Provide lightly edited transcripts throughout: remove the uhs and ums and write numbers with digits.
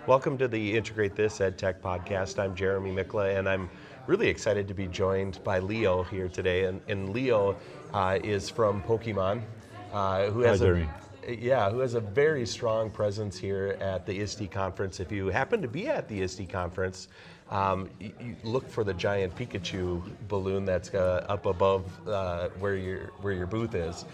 Welcome to the Integrate This EdTech podcast. I'm Jeremy Mikla, and I'm really excited to be joined by Leo here today. And Leo is from Pokemon, who has who has a very strong presence here at the ISTE conference. If you happen to be at the ISTE conference, you look for the giant Pikachu balloon that's up above where your booth is.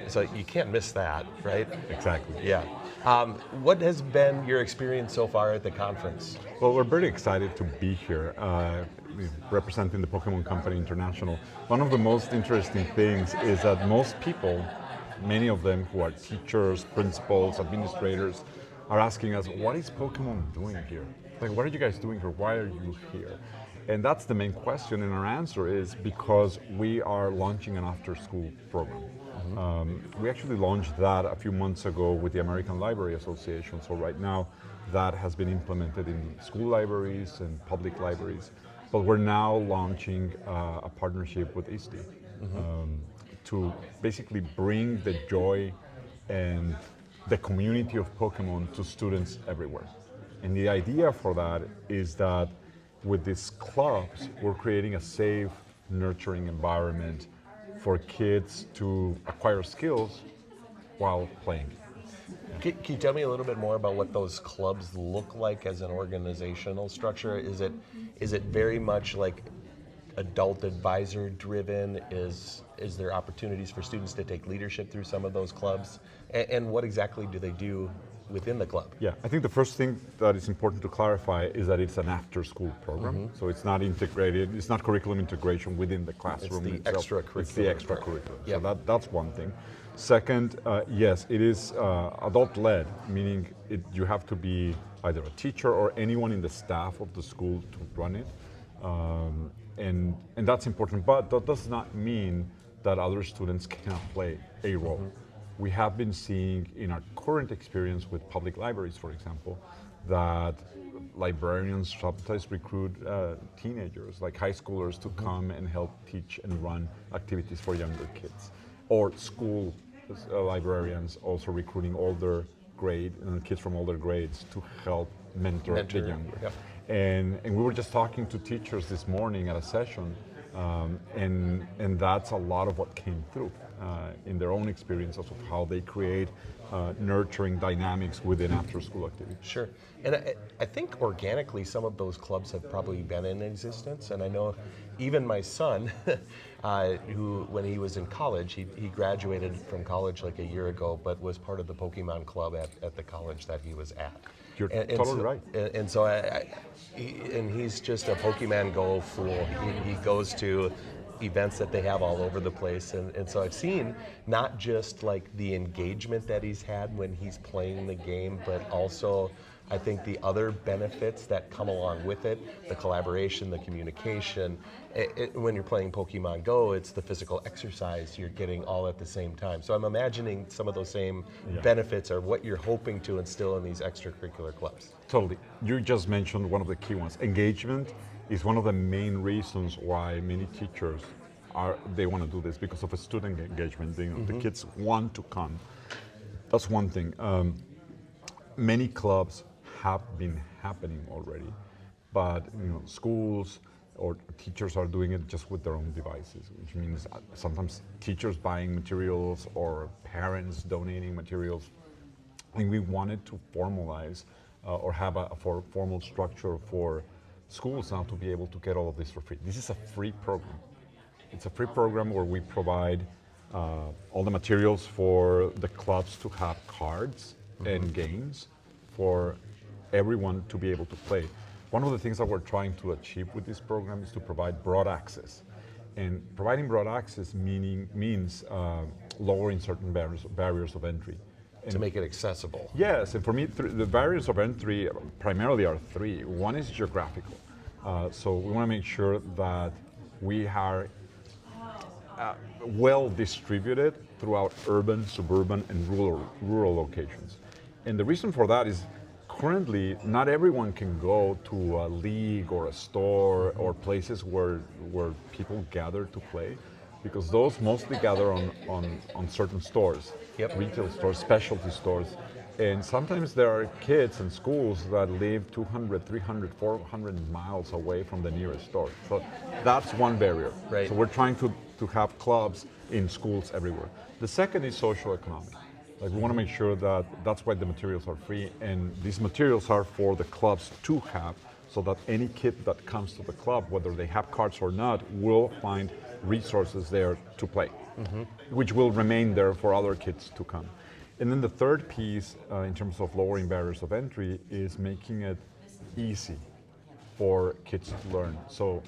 So you can't miss that, right? Exactly. Yeah. What has been your experience so far at the conference? Well, we're very excited to be here, representing the Pokémon Company International. One of the most interesting things is that most people, many of them who are teachers, principals, administrators, are asking us, what is Pokémon doing here? Like, what are you guys doing here? Why are you here? And that's the main question, and our answer is because we are launching an after-school program. We actually launched that a few months ago with the American Library Association. So right now, that has been implemented in school libraries and public libraries. But we're now launching a partnership with ISTE to basically bring the joy and the community of Pokemon to students everywhere. And the idea for that is that with these clubs, we're creating a safe, nurturing environment for kids to acquire skills while playing. Can you tell me a little bit more about what those clubs look like as an organizational structure? Is it very much like adult advisor driven? Is there opportunities for students to take leadership through some of those clubs? And what exactly do they do within the club? Yeah, I think the first thing that is important to clarify is that it's an after-school program. So it's not integrated, it's not curriculum integration within the classroom itself. It's the extracurricular. Yep. So that's one thing. Second, yes, it is adult-led, meaning you have to be either a teacher or anyone in the staff of the school to run it. And that's important, but that does not mean that other students cannot play a role. We have been seeing in our current experience with public libraries, for example, that librarians sometimes recruit teenagers, like high schoolers, to come and help teach and run activities for younger kids. Or school librarians also recruiting older kids from older grades to help mentor the younger. Yep. And we were just talking to teachers this morning at a session, and that's a lot of what came through in their own experiences of how they create nurturing dynamics within after-school activities. Sure. And I think organically some of those clubs have probably been in existence. And I know even my son, who when he was in college, he graduated from college like a year ago, but was part of the Pokemon Club at the college that he was at. You're totally right. And so he's just a Pokemon Go fool. He goes to events that they have all over the place, and so I've seen not just like the engagement that he's had when he's playing the game, but also I think the other benefits that come along with it, the collaboration, the communication. When you're playing Pokemon Go, it's the physical exercise you're getting all at the same time. So I'm imagining some of those same benefits are what you're hoping to instill in these extracurricular clubs. Totally. You just mentioned one of the key ones. Engagement is one of the main reasons why many teachers they want to do this, because of a student engagement. The kids want to come. That's one thing. Many clubs have been happening already, but schools or teachers are doing it just with their own devices, which means sometimes teachers buying materials or parents donating materials. And we wanted to formalize or have a formal structure for schools now to be able to get all of this for free. This is a free program. It's a free program where we provide all the materials for the clubs to have cards and games for everyone to be able to play. One of the things that we're trying to achieve with this program is to provide broad access. And providing broad access means lowering certain barriers of entry. To make it accessible. Yes, and for me, the barriers of entry primarily are three. One is geographical. So we want to make sure that we are well distributed throughout urban, suburban, and rural locations. And the reason for that is currently not everyone can go to a league or a store or places where people gather to play, because those mostly gather on certain stores, retail stores, specialty stores. And sometimes there are kids in schools that live 200, 300, 400 miles away from the nearest store. So that's one barrier. Right. So we're trying to have clubs in schools everywhere. The second is social economic. Like we want to make sure that that's why the materials are free, and these materials are for the clubs to have, so that any kid that comes to the club, whether they have cards or not, will find resources there to play, which will remain there for other kids to come. And then the third piece, in terms of lowering barriers of entry, is making it easy for kids to learn. So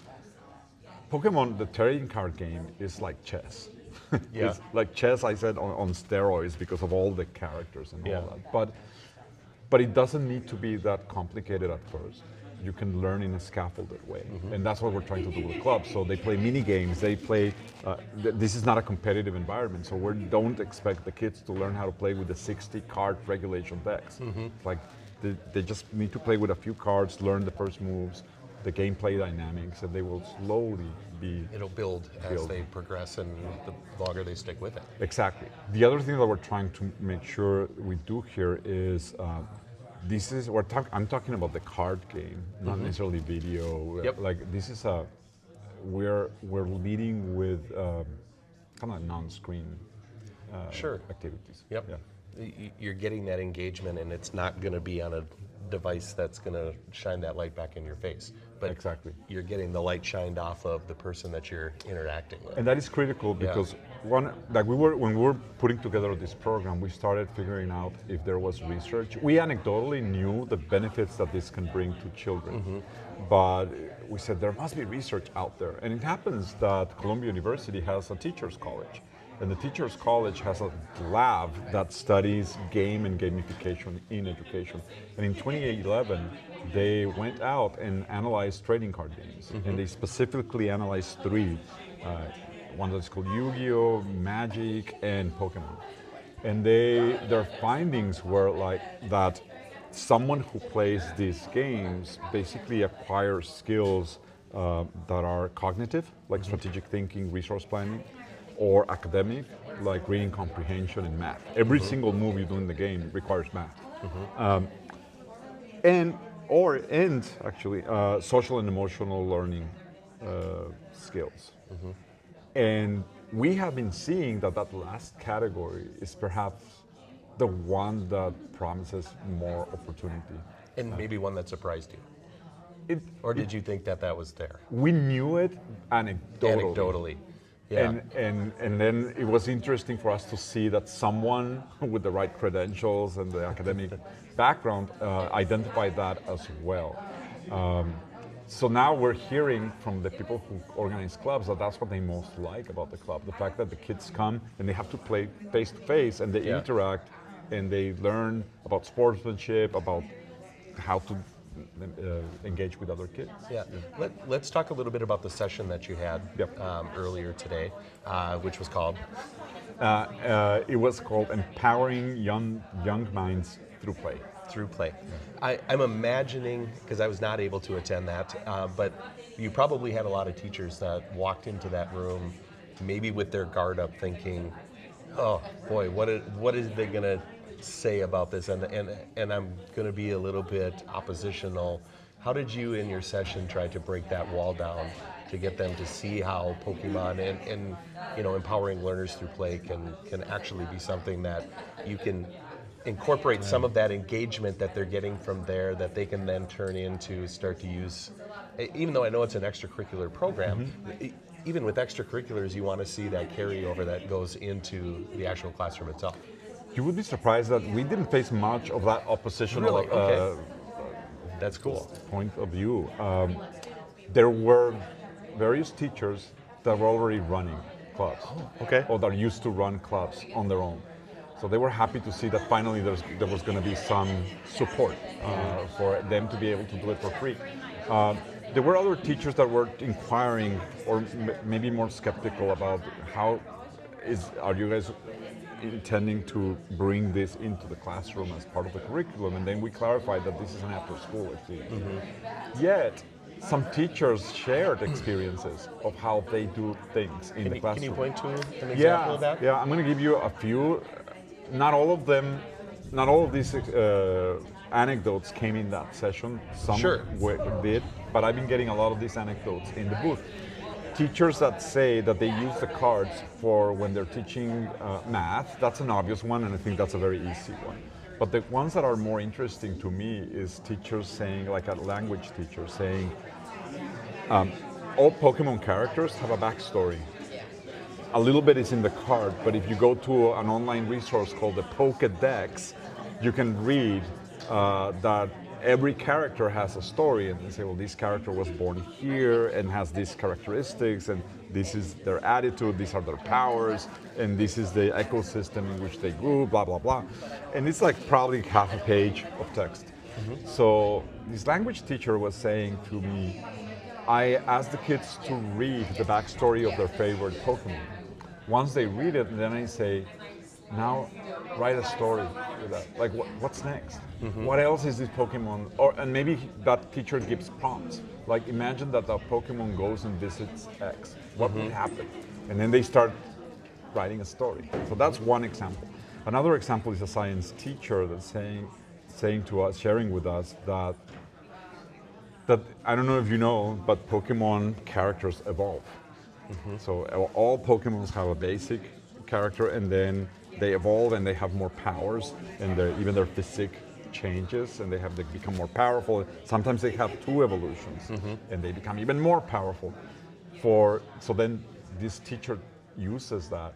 Pokemon, the trading card game, is like chess. Yeah. It's like chess, I said, on steroids because of all the characters and all that. But it doesn't need to be that complicated at first. You can learn in a scaffolded way. And that's what we're trying to do with the club. So they play mini games, they play, this is not a competitive environment, so we don't expect the kids to learn how to play with the 60 card regulation decks. Like they just need to play with a few cards, learn the first moves, the gameplay dynamics, and they will slowly be... It'll build as they progress, and the longer they stick with it. Exactly. The other thing that we're trying to make sure we do here is, I'm talking about the card game, not necessarily video. Yep. Like this is we're leading with kind of non-screen activities. Yep. Yeah. You're getting that engagement, and it's not going to be on a device that's going to shine that light back in your face. But Exactly. you're getting the light shined off of the person that you're interacting with. And that is critical because when we were putting together this program, we started figuring out if there was research. We anecdotally knew the benefits that this can bring to children, but we said there must be research out there. And it happens that Columbia University has a teachers college, and the teachers college has a lab that studies game and gamification in education. And in 2011, they went out and analyzed trading card games, and they specifically analyzed three. One that's called Yu-Gi-Oh, Magic, and Pokemon. And their findings were like that someone who plays these games basically acquires skills that are cognitive, like strategic thinking, resource planning, or academic, like reading comprehension and math. Every single move you do in the game requires math. And actually social and emotional learning skills. And we have been seeing that last category is perhaps the one that promises more opportunity. And maybe one that surprised you. Or did you think that was there? We knew it anecdotally. Yeah. And then it was interesting for us to see that someone with the right credentials and the academic background identified that as well. So now we're hearing from the people who organize clubs that that's what they most like about the club. The fact that the kids come and they have to play face to face and they interact and they learn about sportsmanship, about how to engage with other kids. Yeah. Let's talk a little bit about the session that you had Yep. earlier today, which was called? It was called Empowering Young Minds Through Play. Through Play. I'm imagining, because I was not able to attend that, but you probably had a lot of teachers that walked into that room, maybe with their guard up, thinking, "Oh boy, what is they gonna say about this?" And I'm gonna be a little bit oppositional. How did you, in your session, try to break that wall down to get them to see how Pokemon and empowering learners through play can actually be something that you can incorporate some of that engagement that they're getting from there that they can then turn into start to use, even though I know it's an extracurricular program, even with extracurriculars, you want to see that carryover that goes into the actual classroom itself. You would be surprised that we didn't face much of that oppositional Really? Okay. That's cool. point of view. There were various teachers that were already running clubs, or that used to run clubs on their own. So they were happy to see that finally there was going to be some support for them to be able to do it for free. There were other teachers that were inquiring, or maybe more skeptical about are you guys intending to bring this into the classroom as part of the curriculum? And then we clarified that this is an after-school activity. Yet, some teachers shared experiences of how they do things in the classroom. Can you point to an example of that? Yeah, I'm going to give you a few. Not all of them not all of these anecdotes came in that session. Some Sure. did, but I've been getting a lot of these anecdotes in the booth. Teachers that say that they use the cards for when they're teaching math, that's an obvious one, and I think that's a very easy one. But the ones that are more interesting to me is teachers saying, like a language teacher saying, all Pokemon characters have a backstory. A little bit is in the card, but if you go to an online resource called the Pokédex, you can read that every character has a story, and they say, well, this character was born here and has these characteristics, and this is their attitude, these are their powers, and this is the ecosystem in which they grew, blah, blah, blah. And it's like probably half a page of text. So this language teacher was saying to me, I asked the kids to read the backstory of their favorite Pokemon. Once they read it, then I say, now write a story with that. Like, what's next? What else is this Pokemon? And maybe that teacher gives prompts. Like, imagine that the Pokemon goes and visits X. What would happen? And then they start writing a story. So that's one example. Another example is a science teacher that's saying to us, sharing with us that I don't know if you know, but Pokemon characters evolve. So all Pokemons have a basic character, and then they evolve and they have more powers, and even their physique changes, and they become more powerful. Sometimes they have two evolutions, and they become even more powerful. So then this teacher uses that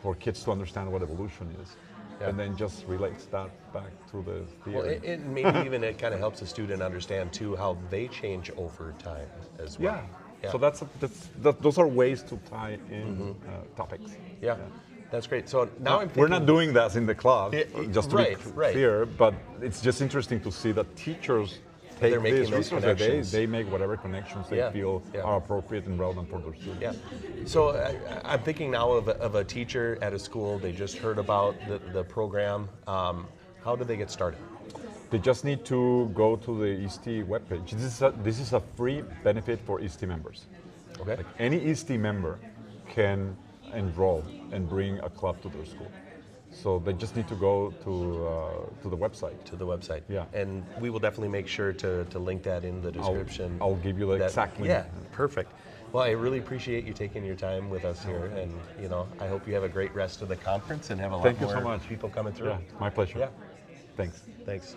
for kids to understand what evolution is. And then just relates that back to the theory. Well, maybe even it kind of helps the student understand too how they change over time as well. Yeah. So those are ways to tie in topics. Yeah. That's great. So now I'm thinking, we're not doing that in the class, just to be clear, but it's just interesting to see that teachers take They're making these those resources. connections. They make whatever connections they feel are appropriate and relevant for their students. Yeah. So I'm thinking now of a teacher at a school. They just heard about the program. How do they get started? They just need to go to the ISTE webpage. This is a free benefit for ISTE members. Okay. Like any ISTE member can enroll and bring a club to their school. So they just need to go to the website. To the website. Yeah. And we will definitely make sure to link that in the description. I'll give you the exact link. Yeah, perfect. Well, I really appreciate you taking your time with us here, and I hope you have a great rest of the conference and have a lot more people coming through. Yeah, my pleasure. Yeah. Thanks. Thanks.